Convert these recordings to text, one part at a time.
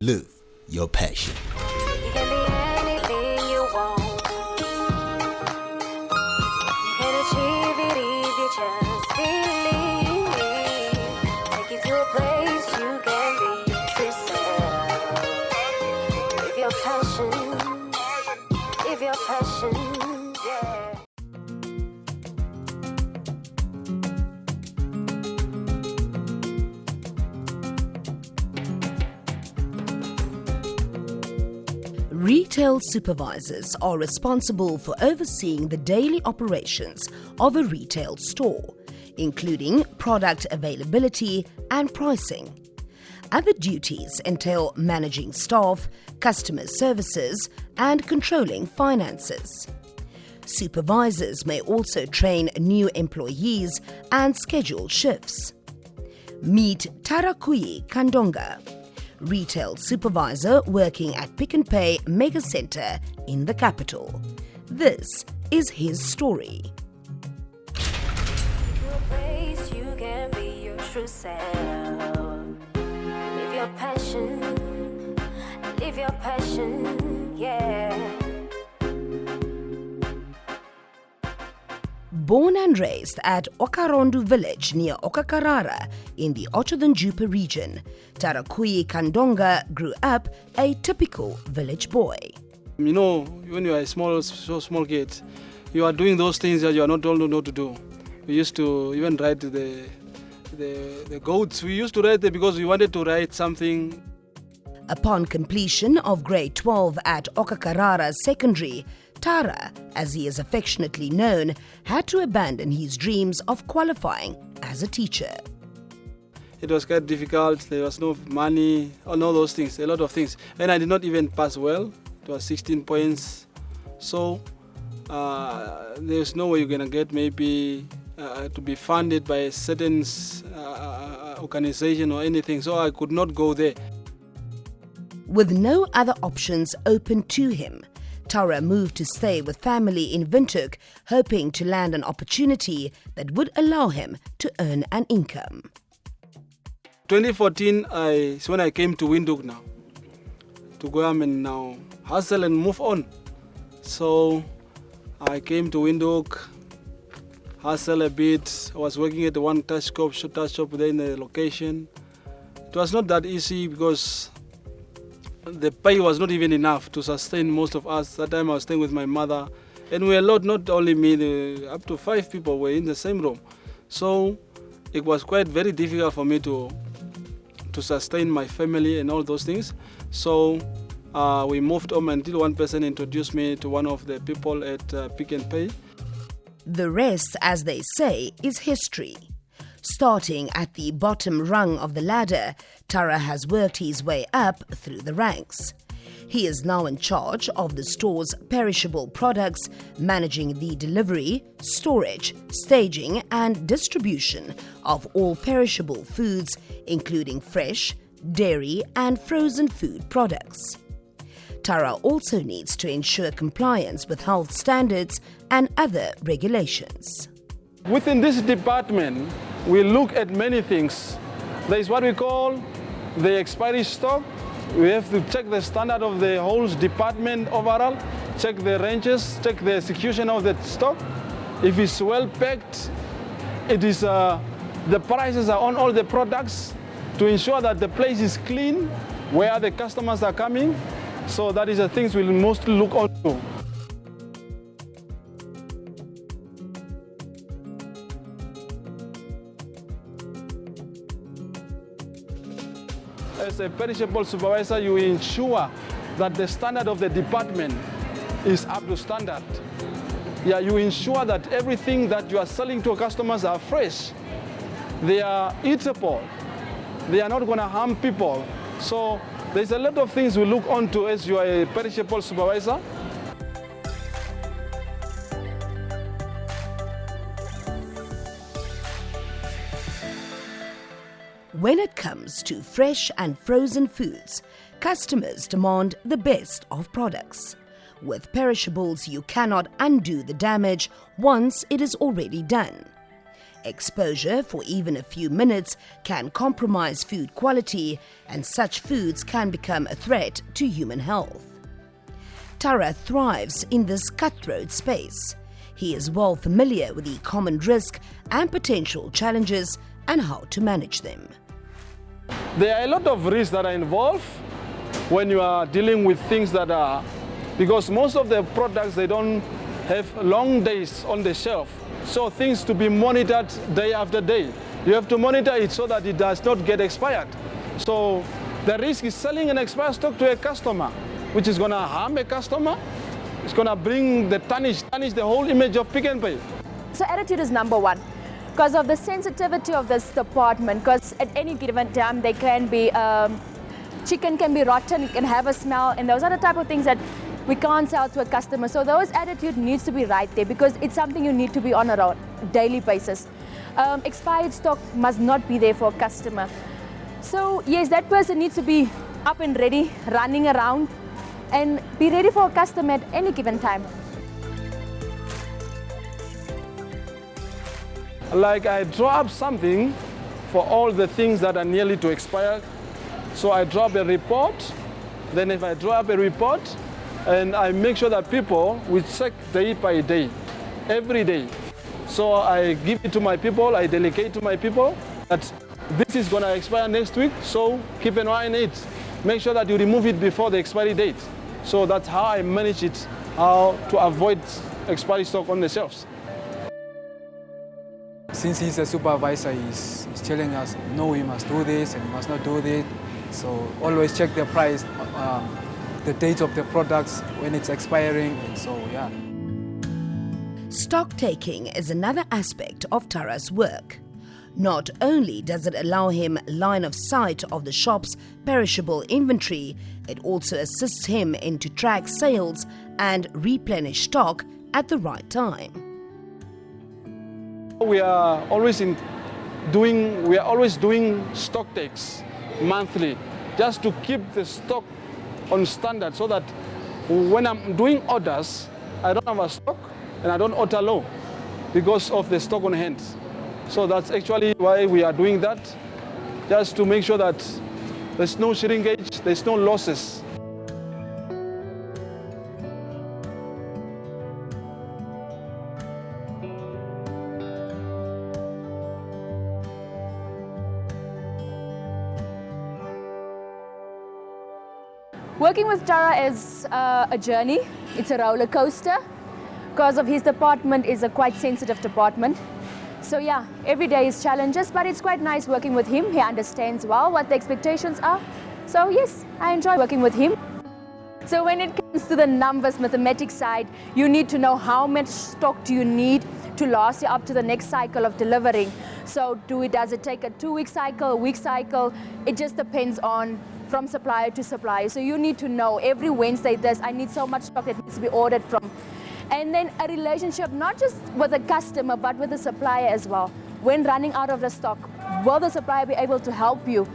Live your passion. You can be anything you want. You can achieve it if you just believe. Take you to a place you can be yourself. Live your passion. Live your passion. Yeah. Retail supervisors are responsible for overseeing the daily operations of a retail store, including product availability and pricing. Other duties entail managing staff, customer services, and controlling finances. Supervisors may also train new employees and schedule shifts. Meet Tarakouye Kandonga, retail supervisor working at Pay Megacentre in the capital. This is his story. To a place you can be your true self. Live your passion. Live your passion. Yeah. Born and raised at Okarondu village near Okakarara in the Ocho-Danjupa region, Tarakouye Kandonga grew up a typical village boy. You know, when you are a small kid, you are doing those things that you are not told to do. We used to even ride the goats. We used to ride them because we wanted to ride something. Upon completion of grade 12 at Okakarara Secondary, Tara, as he is affectionately known, had to abandon his dreams of qualifying as a teacher. It was quite difficult. There was no money, all those things, a lot of things. And I did not even pass well. It was 16 points. So there's no way you're going to get maybe to be funded by a certain organization or anything. So I could not go there. With no other options open to him, Tara moved to stay with family in Windhoek, hoping to land an opportunity that would allow him to earn an income. 2014 is when I came to Windhoek now, to go and now hustle and move on. So I came to Windhoek, hustle a bit. I was working at the one touch shop there in the location. It was not that easy because the pay was not even enough to sustain most of us. That time I was staying with my mother, and we were a lot, not only me, up to 5 people were in the same room. So it was quite very difficult for me to sustain my family and all those things. So we moved on until one person introduced me to one of the people at Pick n Pay. The rest, as they say, is history. Starting at the bottom rung of the ladder, Tara has worked his way up through the ranks. He is now in charge of the store's perishable products, managing the delivery, storage, staging and distribution of all perishable foods, including fresh, dairy and frozen food products. Tara also needs to ensure compliance with health standards and other regulations. Within this department, we look at many things. There is what we call the expiry stock. We have to check the standard of the whole department overall, check the ranges, check the execution of the stock. If it's well packed, it is the prices are on all the products to ensure that the place is clean, where the customers are coming. So that is the things we'll mostly look onto. As a perishable supervisor, you ensure that the standard of the department is up to standard. Yeah, you ensure that everything that you are selling to customers are fresh. They are eatable. They are not going to harm people. So there's a lot of things we look onto as you are a perishable supervisor. When it comes to fresh and frozen foods, customers demand the best of products. With perishables, you cannot undo the damage once it is already done. Exposure for even a few minutes can compromise food quality, and such foods can become a threat to human health. Tara thrives in this cutthroat space. He is well familiar with the common risk and potential challenges and how to manage them. There are a lot of risks that are involved when you are dealing with things that are, because most of the products, they don't have long days on the shelf. So things to be monitored day after day. You have to monitor it so that it does not get expired. So the risk is selling an expired stock to a customer, which is going to harm a customer. It's going to bring the tarnish the whole image of Pick n Pay. So attitude is number one. Because of the sensitivity of this department, because at any given time they can be, chicken can be rotten, it can have a smell, and those are the type of things that we can't sell to a customer. So those attitude needs to be right there, because it's something you need to be on a daily basis. Expired stock must not be there for a customer. So yes, that person needs to be up and ready, running around, and be ready for a customer at any given time. Like I draw up something for all the things that are nearly to expire. So I draw up a report. Then if I draw up a report, and I make sure that people will check day by day, every day. So I give it to my people, I delegate to my people that this is going to expire next week, so keep an eye on it. Make sure that you remove it before the expiry date. So that's how I manage it, how to avoid expiry stock on the shelves. Since he's a supervisor, he's telling us, no, we must do this and we must not do this. So always check the price, the date of the products, when it's expiring, and so yeah. Stock taking is another aspect of Tara's work. Not only does it allow him line of sight of the shop's perishable inventory, it also assists him in to track sales and replenish stock at the right time. We are always doing stock takes monthly, just to keep the stock on standard, so that when I'm doing orders, I don't have a stock and I don't order low because of the stock on hand. So that's actually why we are doing that, just to make sure that there's no shrinkage, there's no losses. Working with Tara is a journey. It's a roller coaster, because of his department is a quite sensitive department. So yeah, every day is challenges, but it's quite nice working with him. He understands well what the expectations are. So yes, I enjoy working with him. So when it comes to the numbers, mathematics side, you need to know how much stock do you need to last you up to the next cycle of delivering. So does it take a 2-week cycle, a week cycle? It just depends on from supplier to supplier. So you need to know every Wednesday I need so much stock that needs to be ordered from. And then a relationship, not just with the customer, but with the supplier as well. When running out of the stock, will the supplier be able to help you?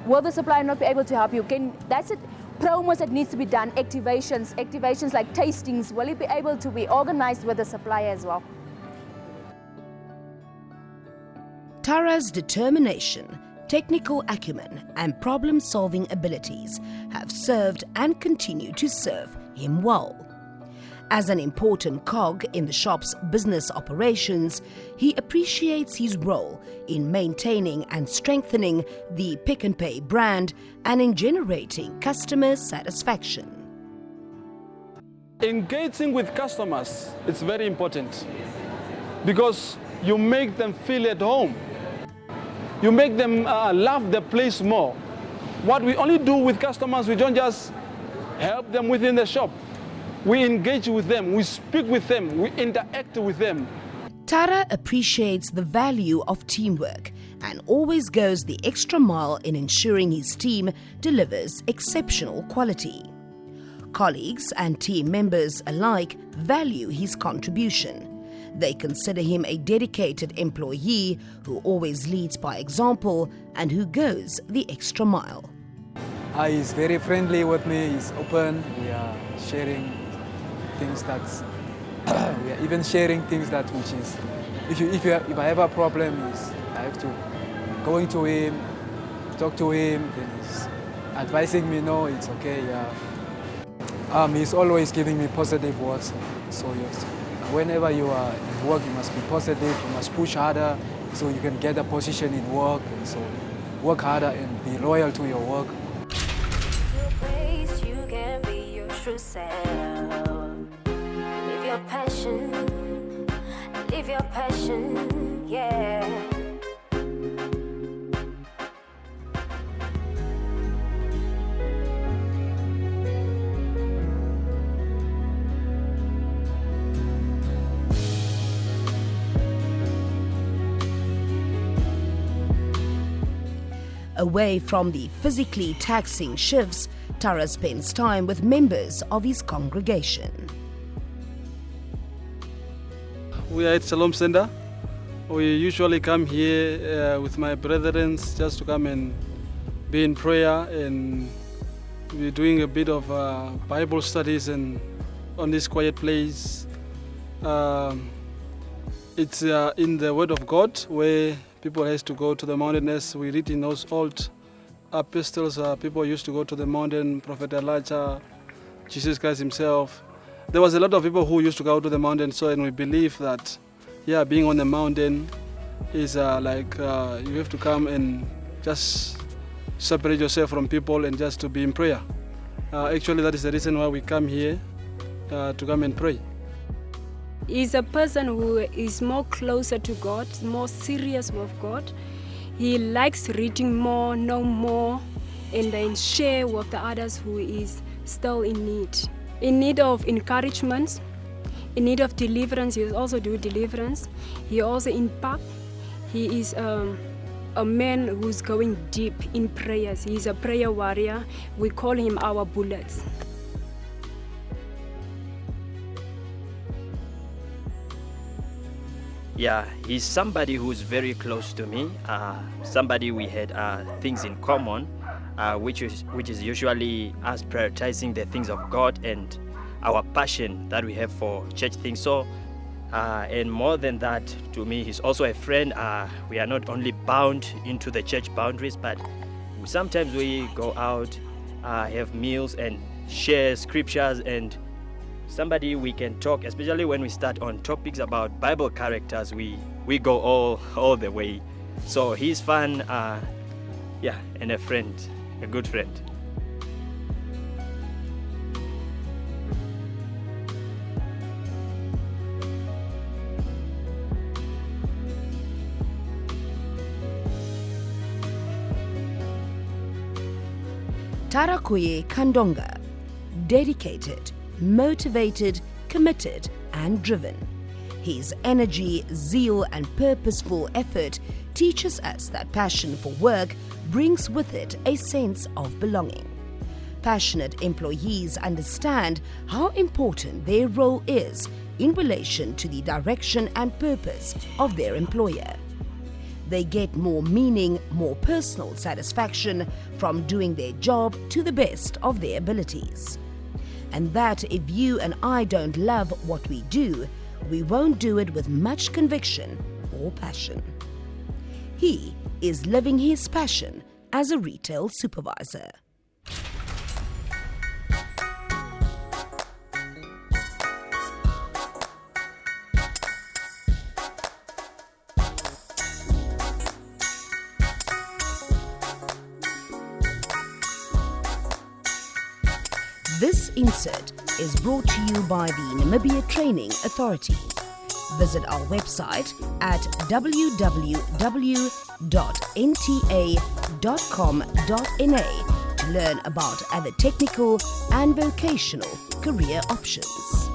Will the supplier not be able to help you? That's it. Promos that needs to be done, activations like tastings, will it be able to be organized with the supplier as well? Tara's determination, technical acumen and problem-solving abilities have served and continue to serve him well. As an important cog in the shop's business operations, he appreciates his role in maintaining and strengthening the Pick n Pay brand and in generating customer satisfaction. Engaging with customers is very important, because you make them feel at home. You make them love the place more. What we only do with customers, we don't just help them within the shop. We engage with them, we speak with them, we interact with them. Tara appreciates the value of teamwork and always goes the extra mile in ensuring his team delivers exceptional quality. Colleagues and team members alike value his contribution. They consider him a dedicated employee who always leads by example and who goes the extra mile. He's very friendly with me, he's open, we are sharing things we are even sharing things which is if I have a problem, I have to going to him, talk to him, then he's advising me, no, it's okay, yeah. He's always giving me positive words. So yes, whenever you are in work, you must be positive, you must push harder so you can get a position in work. And so work harder and be loyal to your work. To a place you can be your true self. Live your passion, yeah. Away from the physically taxing shifts, Tara spends time with members of his congregation. We are at Shalom Center. We usually come here with my brethren just to come and be in prayer, and we're doing a bit of Bible studies and on this quiet place. It's in the Word of God where people has to go to the mountain. As we read in those old epistles, people used to go to the mountain, Prophet Elijah, Jesus Christ himself. There was a lot of people who used to go to the mountain, and we believe that, yeah, being on the mountain is like you have to come and just separate yourself from people and just to be in prayer. Actually, that is the reason why we come here, to come and pray. He's a person who is more closer to God, more serious with God. He likes reading more, know more, and then share with the others who is still in need of encouragement, in need of deliverance. He also do deliverance. He also impact. He is a man who's going deep in prayers. He's a prayer warrior. We call him our bullets. Yeah, he's somebody who's very close to me, somebody we had things in common, which is usually us prioritizing the things of God and our passion that we have for church things. So, and more than that, to me, he's also a friend. We are not only bound into the church boundaries, but sometimes we go out, have meals and share scriptures, and somebody we can talk, especially when we start on topics about Bible characters, we go all the way. So he's fun, yeah, and a friend, a good friend. Tarakouye Kandonga, dedicated, motivated, committed and driven. His energy, zeal and purposeful effort teaches us that passion for work brings with it a sense of belonging. Passionate employees understand how important their role is in relation to the direction and purpose of their employer. They get more meaning, more personal satisfaction from doing their job to the best of their abilities. And that if you and I don't love what we do, we won't do it with much conviction or passion. He is living his passion as a retail supervisor. This insert is brought to you by the Namibia Training Authority. Visit our website at www.nta.com.na to learn about other technical and vocational career options.